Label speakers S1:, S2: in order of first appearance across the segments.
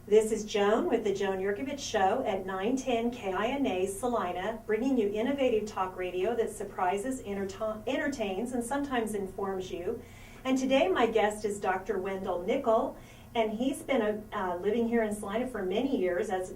S1: This is Joan with the Joan Jerkovich Show at 910 KINA Salina, bringing you innovative talk radio that surprises, entertains, and sometimes informs you. And today my guest is Dr. Wendell Nickell, and he's been living here in Salina for many years is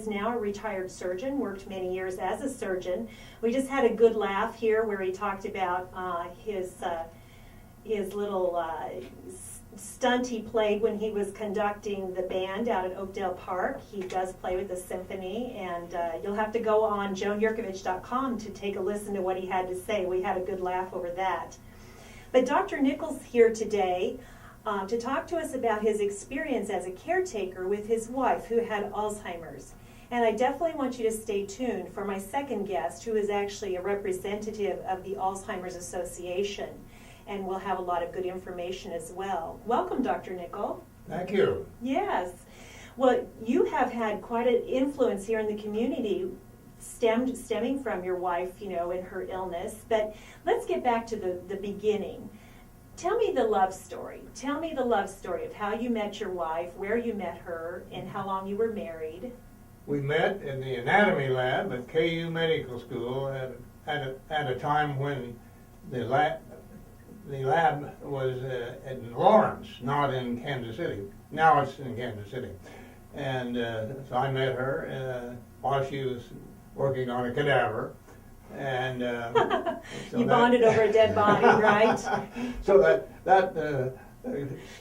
S1: now a retired surgeon, worked many years as a surgeon. We just had a good laugh here where he talked about his little stunt he played when he was conducting the band out at Oakdale Park. He does play with the symphony, and you'll have to go on joanjerkovich.com to take a listen to what he had to say. We had a good laugh over that. But Dr. Nickell's here today to talk to us about his experience as a caretaker with his wife who had Alzheimer's. And I definitely want you to stay tuned for my second guest, who is actually a representative of the Alzheimer's Association. And we'll have a lot of good information as well. Welcome, Dr. Nickell.
S2: Thank you.
S1: Yes. Well, you have had quite an influence here in the community stemming from your wife, and her illness. But let's get back to the beginning. Tell me the love story. Tell me the love story of how you met your wife, where you met her, and how long you were married.
S2: We met in the anatomy lab at KU Medical School at a time when the lab was in Lawrence, not in Kansas City. Now it's in Kansas City. And so I met her while she was working on a cadaver. And so
S1: you bonded over a dead body, right?
S2: So that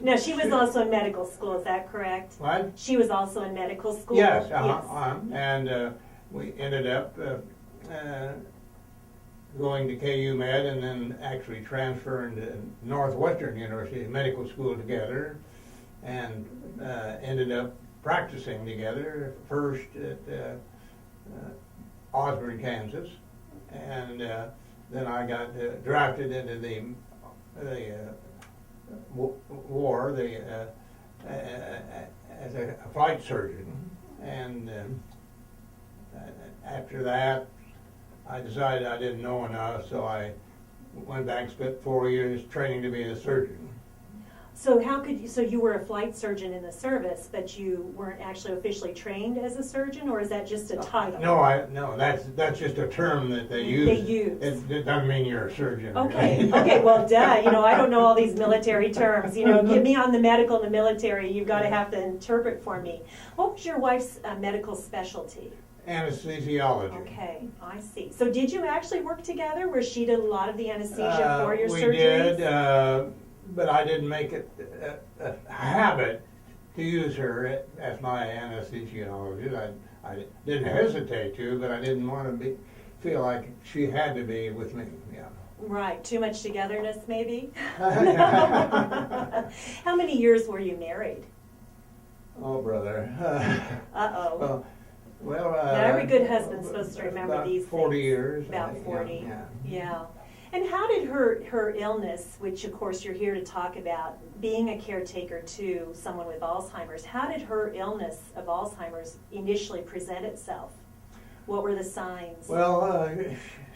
S1: now, she was also in medical school, is that correct?
S2: What?
S1: She was also in medical school?
S2: Yes,
S1: yes.
S2: And we ended up going to KU Med and then actually transferring to Northwestern University Medical School together, and ended up practicing together, first at Osborne, Kansas, and then I got drafted into the war as a flight surgeon, and after that I decided I didn't know enough, so I went back and spent 4 years training to be a surgeon.
S1: So so you were a flight surgeon in the service, but you weren't actually officially trained as a surgeon, or is that just a title?
S2: No, that's just a term that they use.
S1: They use.
S2: It doesn't mean you're a surgeon.
S1: Okay, okay, well, duh, I don't know all these military terms. Get me on the medical and the military, you've got to have to interpret for me. What was your wife's medical specialty?
S2: Anesthesiology.
S1: Okay, I see. So did you actually work together where she did a lot of the anesthesia for your surgeries?
S2: We did, but I didn't make it a habit to use her as my anesthesiologist. I didn't hesitate to, but I didn't want to feel like she had to be with me. Yeah.
S1: Right, too much togetherness maybe? How many years were you married?
S2: Oh, brother.
S1: Uh-oh.
S2: Well,
S1: now, every good husband's supposed to remember these
S2: 40
S1: things.
S2: years.
S1: About 40.
S2: Yeah.
S1: And how did her illness, which of course you're here to talk about, being a caretaker to someone with Alzheimer's, how did her illness of Alzheimer's initially present itself? What were the signs?
S2: Well,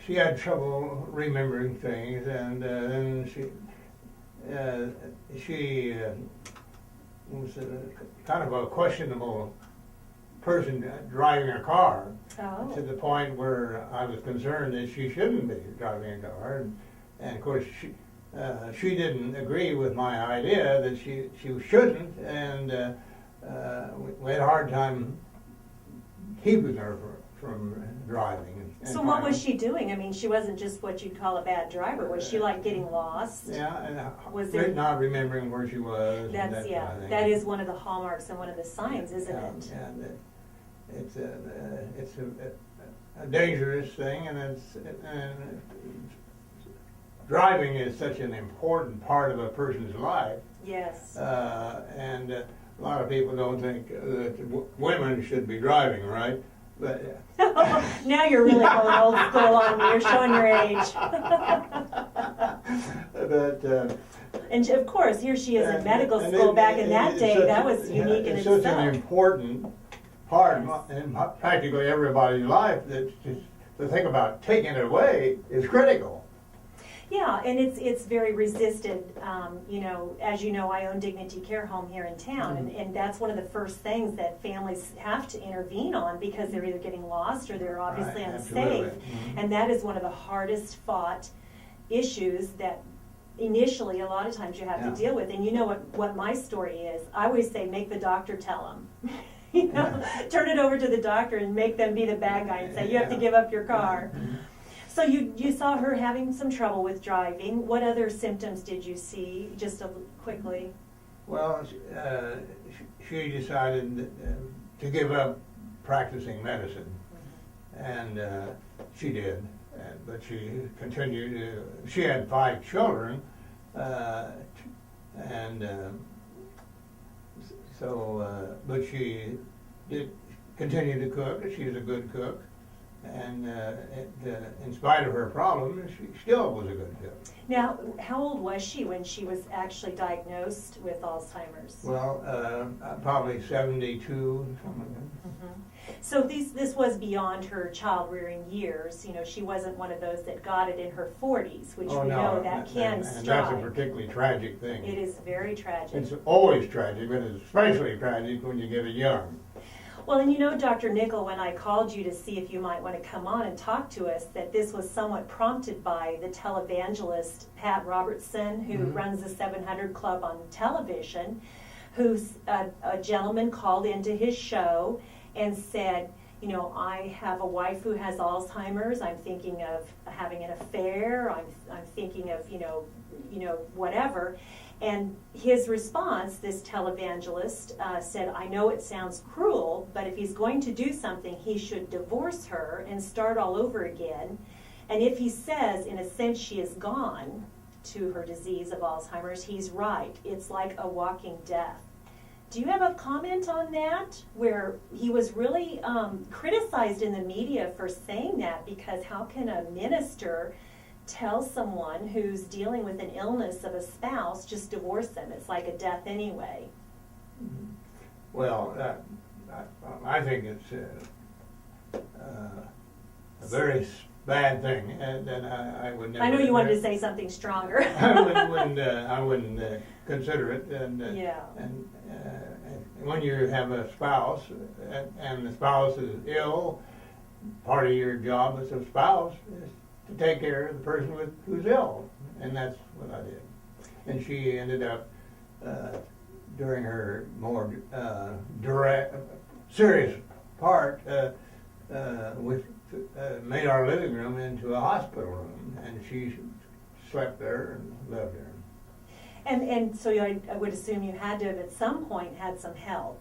S2: she had trouble remembering things, and then she was kind of a questionable person driving a car, to the point where I was concerned that she shouldn't be driving a car, and of course she didn't agree with my idea that she shouldn't, and we had a hard time keeping her from driving.
S1: So what was she doing? I mean, she wasn't just what you'd call a bad driver. Was she like getting lost?
S2: Yeah, and
S1: was there
S2: not remembering where she was?
S1: That is one of the hallmarks and one of the signs, isn't it?
S2: Yeah, it's a dangerous thing, and driving is such an important part of a person's life.
S1: Yes.
S2: And a lot of people don't think that women should be driving, right? But
S1: now you're really going old school on me. You're showing your age.
S2: But
S1: and of course, here she is in medical school. Back in that day, that was unique in itself.
S2: It's such an important part in practically everybody's life that to think about taking it away is critical.
S1: Yeah, and it's very resisted. You know, as you know, I own Dignity Care Home here in town, and that's one of the first things that families have to intervene on because they're either getting lost or they're obviously unsafe. And that is one of the hardest fought issues that initially a lot of times you have to deal with. And you know what my story is? I always say make the doctor tell them. You know, turn it over to the doctor and make them be the bad guy and say you have to give up your car. So you saw her having some trouble with driving. What other symptoms did you see, just quickly?
S2: Well, she decided to give up practicing medicine, and she did. But she continued. She had 5 children, but she did continue to cook. She's a good cook. And in spite of her problems, she still was a good cook.
S1: Now, how old was she when she was actually diagnosed with Alzheimer's?
S2: Well, probably 72, something like that.
S1: So this was beyond her child-rearing years. You know, she wasn't one of those that got it in her 40s, which we know that can strike.
S2: And that's a particularly tragic thing.
S1: It is very tragic.
S2: It's always tragic, but it's especially tragic when you get it young.
S1: Well, and you know, Dr. Nickell, when I called you to see if you might want to come on and talk to us, that this was somewhat prompted by the televangelist, Pat Robertson, who runs the 700 Club on television, who's a gentleman called into his show and said, you know, I have a wife who has Alzheimer's. I'm thinking of having an affair. I'm thinking of, you know, whatever. And his response, this televangelist, said, I know it sounds cruel, but if he's going to do something, he should divorce her and start all over again. And if he says, in a sense, she is gone to her disease of Alzheimer's, he's right. It's like a walking death. Do you have a comment on that, where he was really criticized in the media for saying that? Because how can a minister tell someone who's dealing with an illness of a spouse, just divorce them? It's like a death anyway.
S2: Well, I think it's a very bad thing, and I would never.
S1: I know you wanted to say something stronger.
S2: I wouldn't consider it, and when you have a spouse and the spouse is ill, part of your job as a spouse is to take care of the person who's ill, and that's what I did. And she ended up, during her more direct, serious part, made our living room into a hospital room, and she slept there and lived there.
S1: And so I would assume you had to have at some point had some help.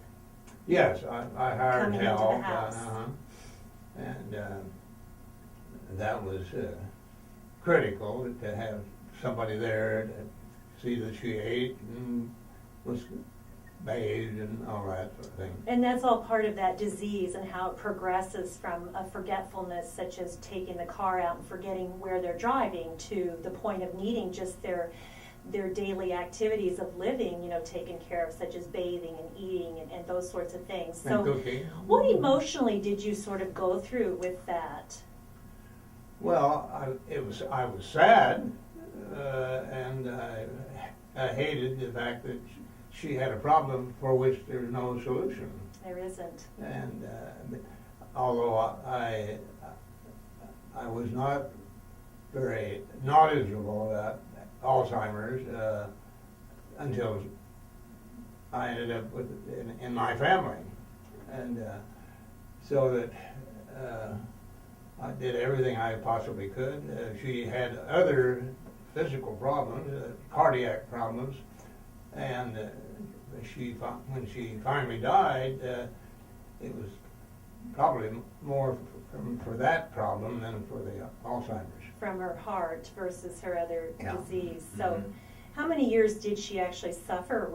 S2: Yes, I hired
S1: coming
S2: help.
S1: Into the house.
S2: And that was critical to have somebody there to see that she ate and was bathed and all that sort of thing.
S1: And that's all part of that disease and how it progresses from a forgetfulness such as taking the car out and forgetting where they're driving to the point of needing just their daily activities of living, you know, taken care of, such as bathing and eating and those sorts of things. So what emotionally did you sort of go through with that?
S2: Well, I was sad, and I hated the fact that she had a problem for which there's no solution.
S1: There isn't.
S2: And although I was not very knowledgeable about Alzheimer's until I ended up with in my family, and so that I did everything I possibly could. She had other physical problems, cardiac problems, and when she finally died, it was probably more for that problem than for the Alzheimer's.
S1: From her heart versus her other disease. So how many years did she actually suffer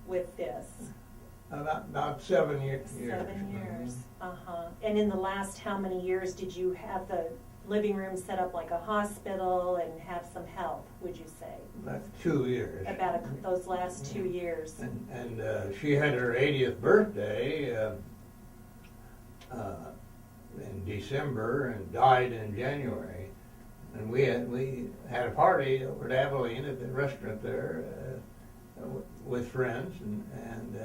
S1: with this?
S2: About 7 years.
S1: 7 years. And in the last how many years did you have the living room set up like a hospital and have some help, would you say?
S2: About 2 years.
S1: About those last 2 years.
S2: And she had her 80th birthday in December and died in January. and we had a party over at Abilene at the restaurant there with friends, and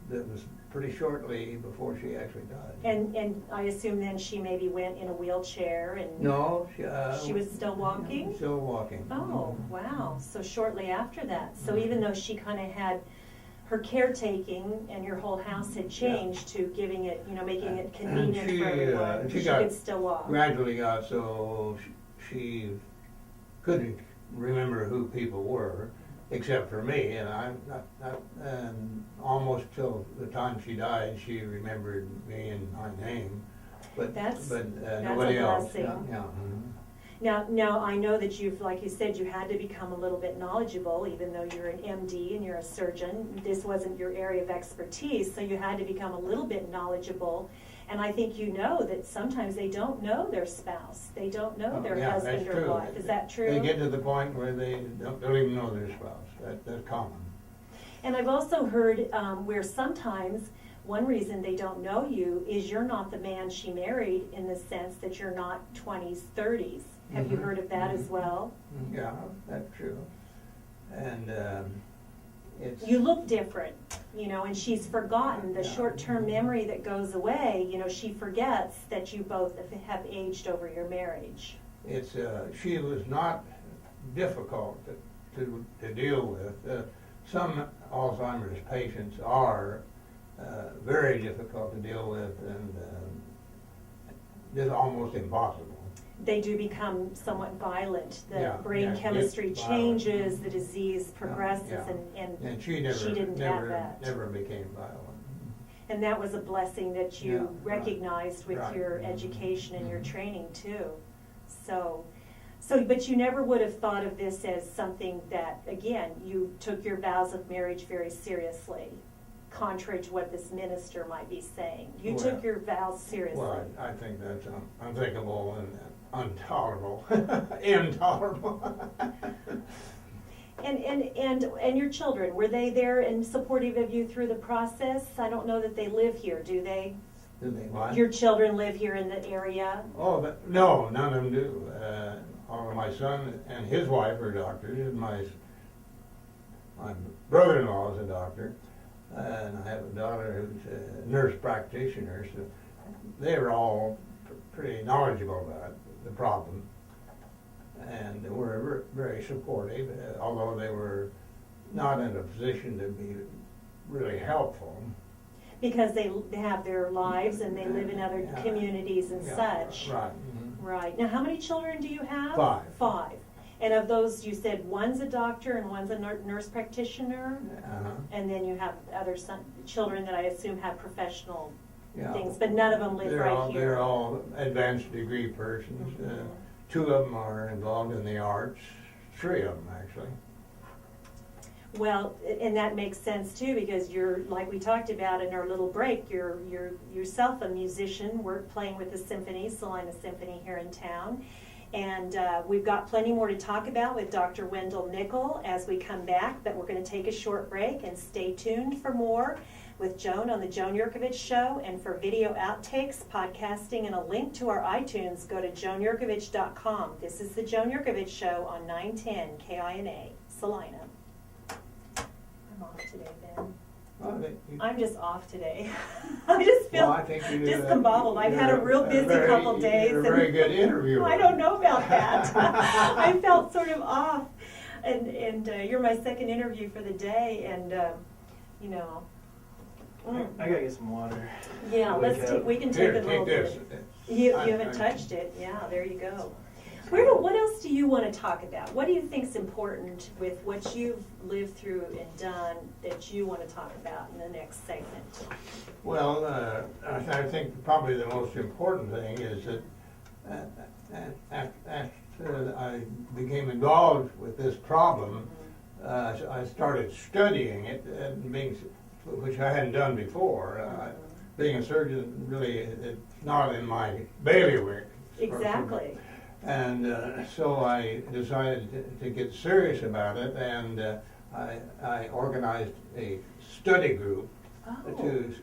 S2: that was pretty shortly before she actually died.
S1: And I assume then she maybe went in a wheelchair and...
S2: No,
S1: she was still walking?
S2: Still walking.
S1: Oh, wow. So shortly after that. So even though she kind of had her caretaking and your whole house had changed to giving it, making it convenient for everyone, she could still walk.
S2: Gradually got so she couldn't remember who people were, except for me, and and almost till the time she died, she remembered me and my name, but nobody else.
S1: Yeah. Now I know that you've, like you said, you had to become a little bit knowledgeable, even though you're an MD and you're a surgeon. This wasn't your area of expertise, so you had to become a little bit knowledgeable. And I think you know that sometimes they don't know their spouse. They don't know their husband or wife. Is that true?
S2: They get to the point where they don't even know their spouse. That's common.
S1: And I've also heard where sometimes one reason they don't know you is you're not the man she married, in the sense that you're not 20s, 30s. Have you heard of that as well?
S2: Yeah, that's true. And
S1: you look different, and she's forgotten the short-term memory that goes away. She forgets that you both have aged over your marriage.
S2: She was not difficult to deal with. Some Alzheimer's patients are very difficult to deal with, and it's almost impossible.
S1: They do become somewhat violent. The brain chemistry changes, the disease progresses, and she didn't have that.
S2: Never became violent.
S1: And that was a blessing that you recognized with your education and your training too. So, but you never would have thought of this as something that, again, you took your vows of marriage very seriously, contrary to what this minister might be saying. You took your vows seriously.
S2: Well, I think that's unthinkable and intolerable. Intolerable.
S1: And your children, were they there and supportive of you through the process? I don't know that they live here, do they?
S2: Do they what?
S1: Your children live here in the area?
S2: Oh, no, none of them do. All of my son and his wife are doctors. My brother-in-law is a doctor, and I have a daughter who's a nurse practitioner. So they were all pretty knowledgeable about the problem, and they were very supportive, although they were not in a position to be really helpful.
S1: Because they have their lives and they live in other communities and such.
S2: Right.
S1: Right. Now, how many children do you have?
S2: 5.
S1: 5. And of those, you said one's a doctor and one's a nurse practitioner? And then you have other children that I assume have professional things, but none of them live right here.
S2: They're all advanced degree persons. 2 of them are involved in the arts. 3 of them, actually.
S1: Well, and that makes sense too, because you're, like we talked about in our little break, you're yourself a musician. We're playing with the symphony, Salina Symphony here in town. And we've got plenty more to talk about with Dr. Wendell Nickell as we come back, but we're going to take a short break and stay tuned for more with Joan on the Joan Jerkovich Show. And for video outtakes, podcasting, and a link to our iTunes, go to joanjerkovich.com. This is the Joan Jerkovich Show on 910 KINA, Salina. I'm off today, Ben. I'm just off today. I just feel discombobulated. I've had a real busy couple days.
S2: You're a very good interviewer.
S1: I don't know about that. I felt sort of off. And you're my second interview for the day, and
S3: I gotta get some water.
S1: Yeah, we can take a little
S2: this.
S1: bit. You haven't touched it. Yeah, there you go. What else do you want to talk about? What do you think is important with what you've lived through and done that you want to talk about in the next segment?
S2: Well, I think probably the most important thing is that after I became involved with this problem, I started studying it, which I hadn't done before. Being a surgeon, really, it's not in my bailiwick.
S1: Exactly.
S2: And so I decided to get serious about it, and I organized a study group to